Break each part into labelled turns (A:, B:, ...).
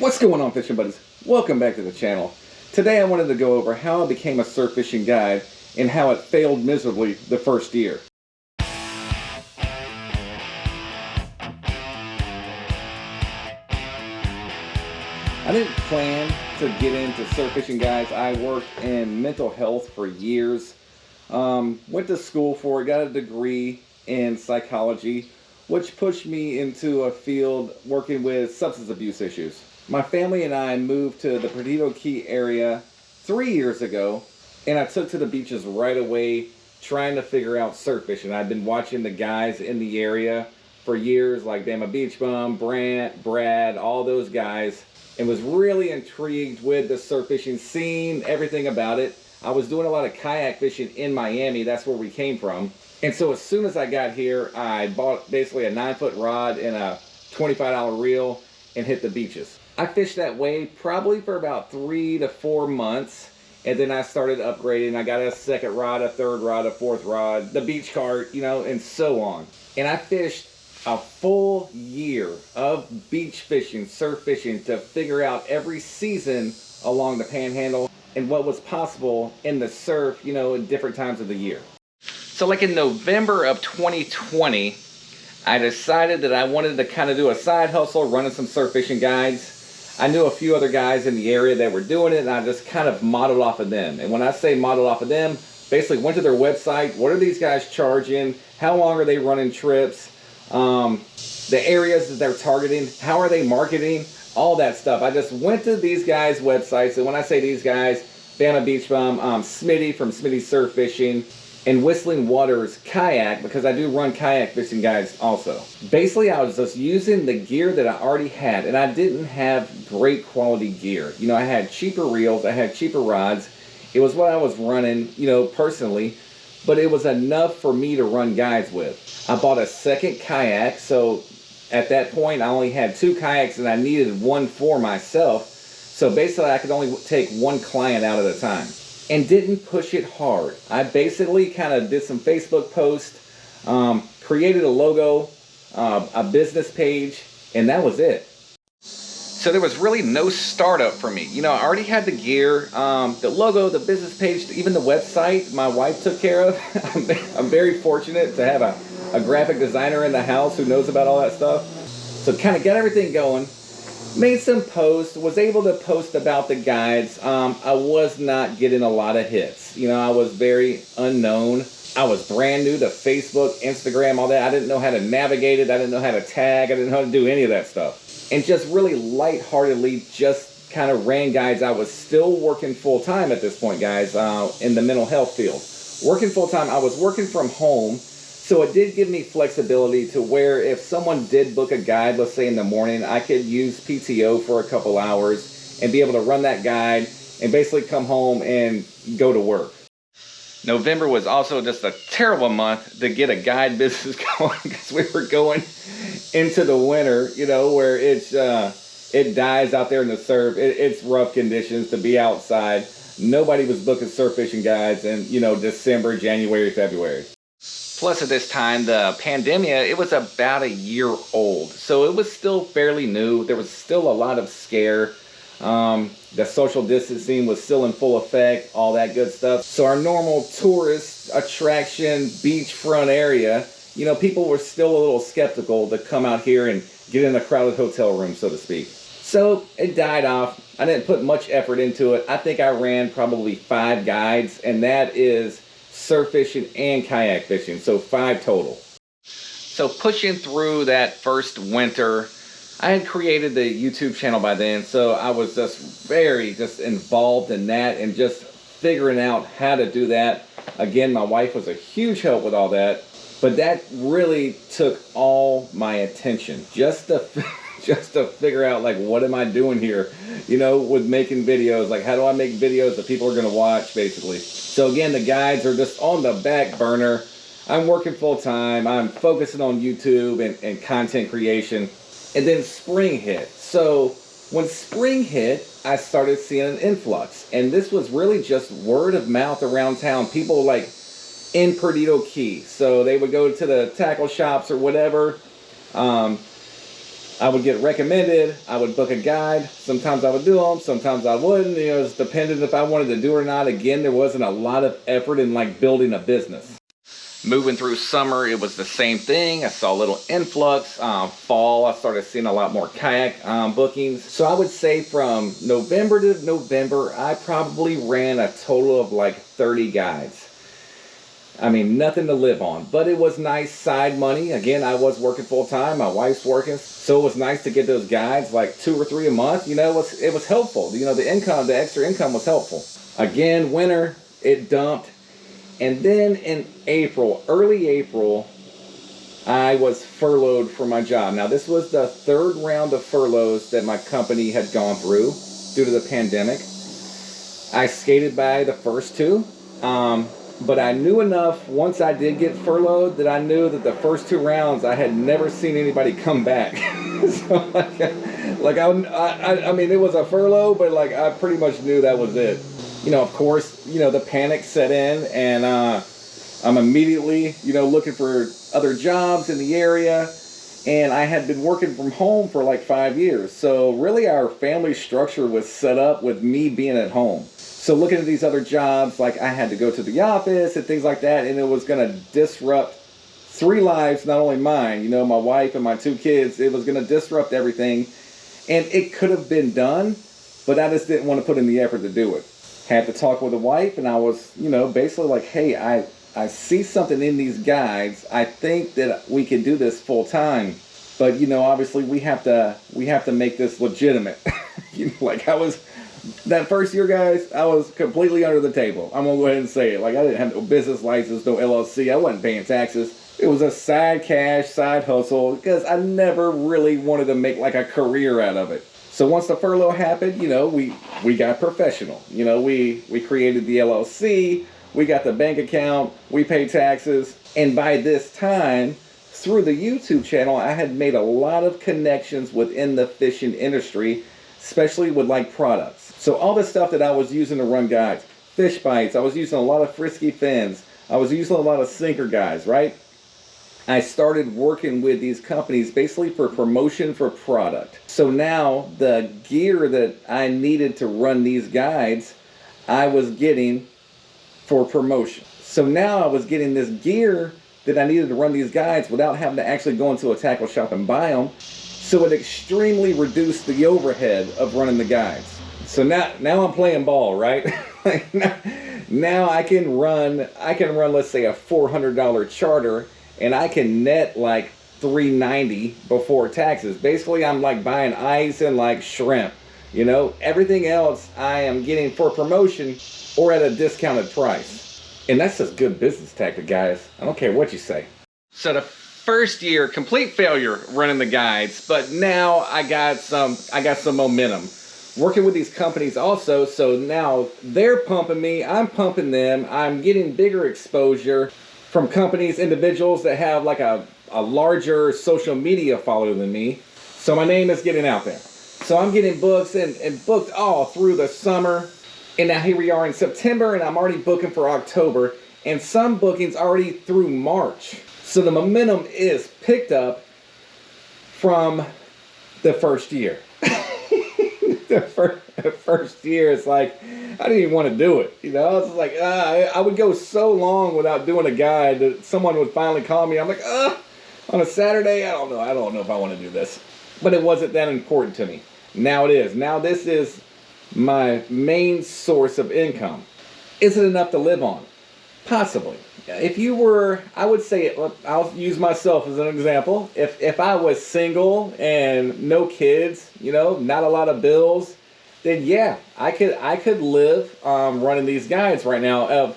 A: What's going on, fishing buddies? Welcome back to the channel. Today I wanted to go over how I became a surf fishing guide and how it failed miserably the first year. I didn't plan to get into surf fishing, guys. I worked in mental health for years. Went to school for it, got a degree in psychology, which pushed me into a field working with substance abuse issues. My family and I moved to the Perdido Key area 3 years ago, and I took to the beaches right away trying to figure out surf fishing. I'd been watching the guys in the area for years, like Bama Beach Bum, Brant, Brad, all those guys, and was really intrigued with the surf fishing scene, everything about it. I was doing a lot of kayak fishing in Miami. That's where we came from. And so as soon as I got here, I bought basically a 9-foot rod and a $25 reel and hit the beaches. I fished that way probably for about 3 to 4 months, and then I started upgrading. I got a second rod, a third rod, a fourth rod, the beach cart, you know, and so on. And I fished a full year of beach fishing, surf fishing, to figure out every season along the Panhandle and what was possible in the surf, you know, in different times of the year. So like in November of 2020, I decided that I wanted to kind of do a side hustle running some surf fishing guides. I knew a few other guys in the area that were doing it, and I just kind of modeled off of them. And when I say modeled off of them, basically went to their website. What are these guys charging? How long are they running trips? The areas that they're targeting, how are they marketing? All that stuff. I just went to these guys' websites, and when I say these guys, Bama Beach Bum, Smitty from Smitty Surf Fishing, and Whistling Waters Kayak, because I do run kayak fishing guides also. Basically, I was just using the gear that I already had, and I didn't have great quality gear. You know, I had cheaper reels, I had cheaper rods. It was what I was running, you know, personally, but it was enough for me to run guides with. I bought a second kayak, so at that point I only had 2 kayaks and I needed one for myself. So basically I could only take one client out at a time. And didn't push it hard. I basically kind of did some Facebook posts, created a logo, a business page, and that was it. So there was really no startup for me. You know, I already had the gear, the logo, the business page, even the website my wife took care of. I'm very fortunate to have a graphic designer in the house who knows about all that stuff. So kind of got everything going. Made some posts, was able to post about the guides. I was not getting a lot of hits. You know, I was very unknown. I was brand new to Facebook, Instagram, all that. I didn't know how to navigate it. I didn't know how to tag. I didn't know how to do any of that stuff. And just really lightheartedly just kind of ran guides. I was still working full-time at this point, guys, in the mental health field. Working full-time, I was working from home. So it did give me flexibility to where if someone did book a guide, let's say in the morning, I could use PTO for a couple hours and be able to run that guide and basically come home and go to work. November was also just a terrible month to get a guide business going because we were going into the winter, you know, where it's it dies out there in the surf. It's rough conditions to be outside. Nobody was booking surf fishing guides in, you know, December, January, February. Plus at this time, the pandemic, it was about a year old. So it was still fairly new. There was still a lot of scare. The social distancing was still in full effect, all that good stuff. So our normal tourist attraction, beachfront area, you know, people were still a little skeptical to come out here and get in a crowded hotel room, so to speak. So it died off. I didn't put much effort into it. I think I ran probably 5 guides, and that is surf fishing and kayak fishing, so 5 total. So pushing through that first winter, I had created the YouTube channel by then, so I was just very involved in that and just figuring out how to do that. Again, my wife was a huge help with all that, but that really took all my attention just to figure out, like, what am I doing here, you know, with making videos. Like, how do I make videos that people are going to watch, basically. So again, the guides are just on the back burner. I'm working full time. I'm focusing on YouTube and content creation. And then spring hit. So when spring hit, I started seeing an influx. And this was really just word of mouth around town. People, like, in Perdido Key. So they would go to the tackle shops or whatever. I would get recommended, I would book a guide. Sometimes I would do them, sometimes I wouldn't. You know, it was dependent if I wanted to do it or not. Again, there wasn't a lot of effort in like building a business. Moving through summer, it was the same thing. I saw a little influx. Fall, I started seeing a lot more kayak bookings. So I would say from November to November, I probably ran a total of like 30 guides. I mean, nothing to live on, but it was nice side money. Again, I was working full time. My wife's working, so it was nice to get those guides, like 2 or 3 a month. You know, it was helpful. You know, the extra income was helpful. Again, winter, it dumped, and then in April, early April, I was furloughed from my job. Now, this was the 3rd round of furloughs that my company had gone through due to the pandemic. I skated by the first 2. But I knew enough once I did get furloughed that I knew that the first 2 rounds I had never seen anybody come back. So I mean, it was a furlough, but like I pretty much knew that was it. You know, of course, you know, the panic set in, and I'm immediately, you know, looking for other jobs in the area. And I had been working from home for like 5 years. So really our family structure was set up with me being at home. So looking at these other jobs, like I had to go to the office and things like that, and it was going to disrupt 3 lives, not only mine, you know, my wife and my 2 kids. It was going to disrupt everything, and it could have been done, but I just didn't want to put in the effort to do it. Had to talk with the wife, and I was, you know, basically like, hey, I see something in these guides. I think that we can do this full time, but you know, obviously we have to make this legitimate. You know, like that first year, guys, I was completely under the table. I'm going to go ahead and say it. Like, I didn't have no business license, no LLC. I wasn't paying taxes. It was a side cash, side hustle, because I never really wanted to make like a career out of it. So once the furlough happened, you know, we got professional. You know, we created the LLC. We got the bank account. We paid taxes. And by this time, through the YouTube channel, I had made a lot of connections within the fishing industry, especially with like products. So all the stuff that I was using to run guides, fish bites, I was using a lot of frisky fins, I was using a lot of sinker guides, right? I started working with these companies basically for promotion for product. So now the gear that I needed to run these guides, I was getting for promotion. So now I was getting this gear that I needed to run these guides without having to actually go into a tackle shop and buy them. So it extremely reduced the overhead of running the guides. So now I'm playing ball, right? Now I can run, let's say a $400 charter, and I can net like $390 before taxes. Basically, I'm like buying ice and like shrimp. You know, everything else I am getting for promotion or at a discounted price. And that's just good business tactic, guys. I don't care what you say. So the first year, complete failure running the guides, but now I got some momentum. Working with these companies also, so now they're pumping me, I'm pumping them, I'm getting bigger exposure from companies, individuals that have like a larger social media follower than me. So my name is getting out there. So I'm getting books and booked all through the summer. And now here we are in September, and I'm already booking for October, and some bookings already through March. So the momentum is picked up from the first year. The first year, it's like, I didn't even want to do it. You know, I was just like, I would go so long without doing a guide that someone would finally call me. I'm like, on a Saturday, I don't know if I want to do this. But it wasn't that important to me. Now it is. Now this is my main source of income. Is it enough to live on? Possibly. If you were, I would say, I'll use myself as an example. If I was single and no kids, you know, not a lot of bills, then yeah, I could live running these guides right now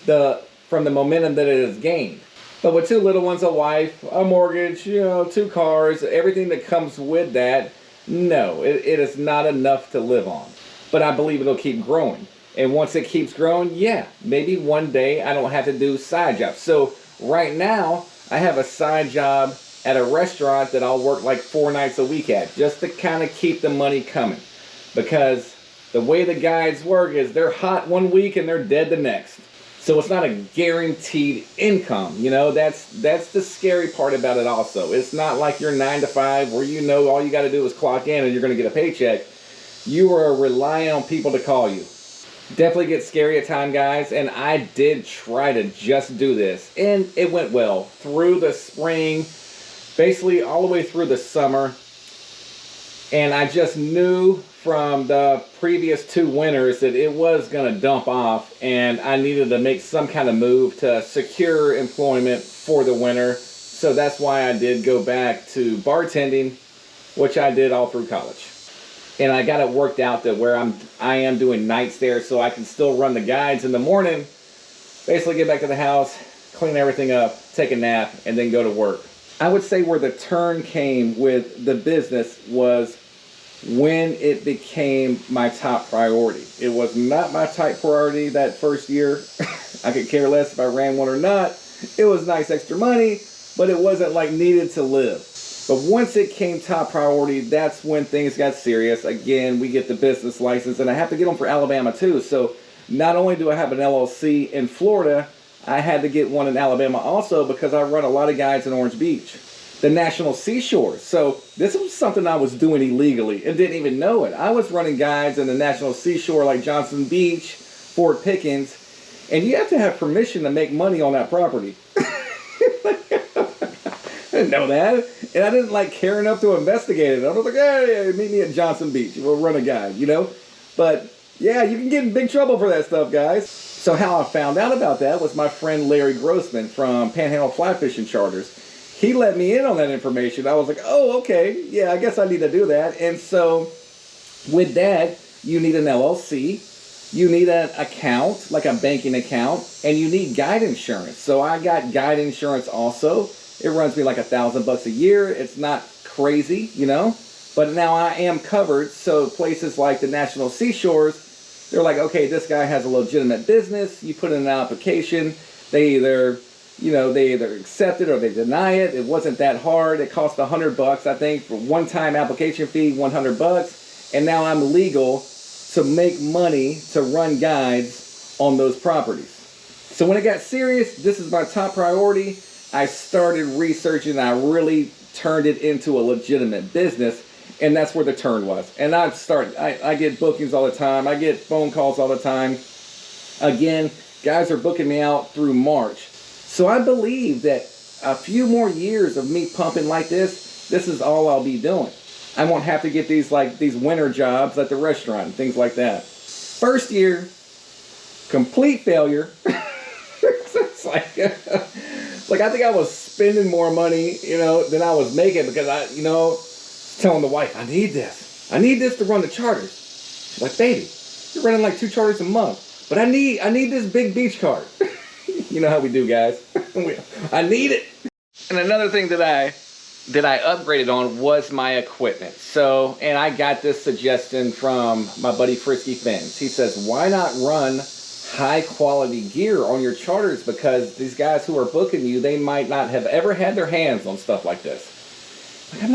A: from the momentum that it has gained. But with 2 little ones, a wife, a mortgage, you know, 2 cars, everything that comes with that, no, it is not enough to live on. But I believe it'll keep growing. And once it keeps growing, yeah, maybe one day I don't have to do side jobs. So right now, I have a side job at a restaurant that I'll work like 4 nights a week at, just to kind of keep the money coming. Because the way the guides work is they're hot one week and they're dead the next. So it's not a guaranteed income. You know, that's the scary part about it also. It's not like your 9 to 5 where you know all you got to do is clock in and you're going to get a paycheck. You are relying on people to call you. Definitely gets scary at times, guys, and I did try to just do this, and it went well through the spring, basically all the way through the summer. And I just knew from the previous 2 winters that it was going to dump off, and I needed to make some kind of move to secure employment for the winter. So that's why I did go back to bartending, which I did all through college. And I got it worked out that where I am doing nights there, so I can still run the guides in the morning, basically get back to the house, clean everything up, take a nap, and then go to work. I would say where the turn came with the business was when it became my top priority. It was not my top priority that first year. I could care less if I ran one or not. It was nice extra money, but it wasn't like needed to live. But once it came top priority, that's when things got serious. Again, we get the business license, and I have to get them for Alabama too. So not only do I have an LLC in Florida, I had to get one in Alabama also because I run a lot of guides in Orange Beach, the National Seashore. So this was something I was doing illegally and didn't even know it. I was running guides in the National Seashore like Johnson Beach, Fort Pickens, and you have to have permission to make money on that property. I didn't know that, and I didn't like care enough to investigate it. I was like, hey, meet me at Johnson Beach. We'll run a guide, you know? But yeah, you can get in big trouble for that stuff, guys. So how I found out about that was my friend Larry Grossman from Panhandle Fly Fishing Charters. He let me in on that information. I was like, oh, okay, yeah, I guess I need to do that. And so with that, you need an LLC, you need an account, like a banking account, and you need guide insurance. So I got guide insurance also. It runs me like $1,000 a year. It's not crazy, you know, but now I am covered. So places like the National Seashores, they're like, okay, this guy has a legitimate business. You put in an application. They either, you know, they either accept it or they deny it. It wasn't that hard. It cost $100, I think, for one-time application fee, $100. And now I'm legal to make money to run guides on those properties. So when it got serious, this is my top priority. I started researching, and I really turned it into a legitimate business, and that's where the turn was. And I get bookings all the time. I get phone calls all the time. Again, guys are booking me out through March. So I believe that a few more years of me pumping like this is all I'll be doing. I won't have to get these winter jobs at the restaurant and things like that. First year, complete failure. It's like I think I was spending more money, you know, than I was making because I, you know, telling the wife, I need this to run the charters. She's like, baby, you're running like 2 charters a month, but I need this big beach cart. You know how we do, guys. I need it. And another thing that I upgraded on was my equipment. So, and I got this suggestion from my buddy Frisky Fins. He says, why not run high quality gear on your charters, because these guys who are booking you, they might not have ever had their hands on stuff like this. Like, I'm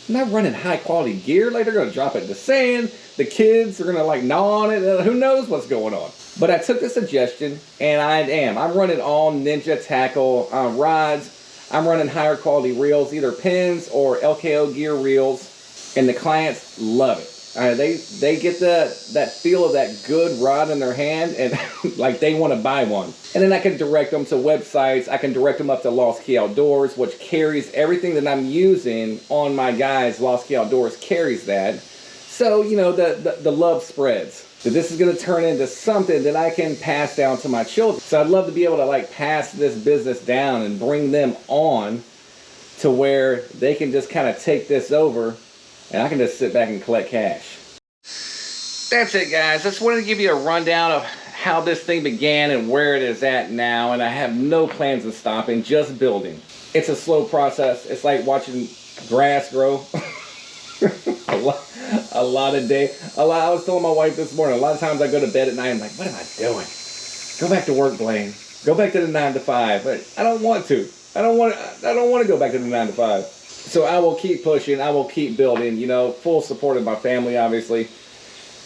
A: not running high quality gear. Like, they're gonna drop it in the sand, the kids are gonna like gnaw on it, who knows what's going on. But I took the suggestion, and I'm running all Ninja tackle rods. I'm running higher quality reels, either pins or LKO gear reels, and the clients love it. They get that feel of that good rod in their hand, and like they want to buy one. And then I can direct them to websites. I can direct them up to Lost Key Outdoors, which carries everything that I'm using on my guides. Lost Key Outdoors carries that. So, you know, the love spreads. So this is going to turn into something that I can pass down to my children. So I'd love to be able to like pass this business down and bring them on to where they can just kind of take this over, and I can just sit back and collect cash. That's it, guys. I just wanted to give you a rundown of how this thing began and where it is at now, and I have no plans of stopping, just building. It's a slow process. It's like watching grass grow. a lot of days. I was telling my wife this morning, a lot of times I go to bed at night and I'm like, what am I doing? Go back to work, Blaine. Go back to the 9 to 5. But I don't want to. I don't want to go back to the 9 to 5. So I will keep pushing. I will keep building. You know, full support of my family, obviously,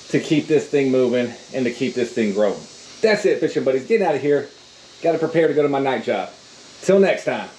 A: to keep this thing moving and to keep this thing growing. That's it, fishing buddies. Getting out of here. Got to prepare to go to my night job. Till next time.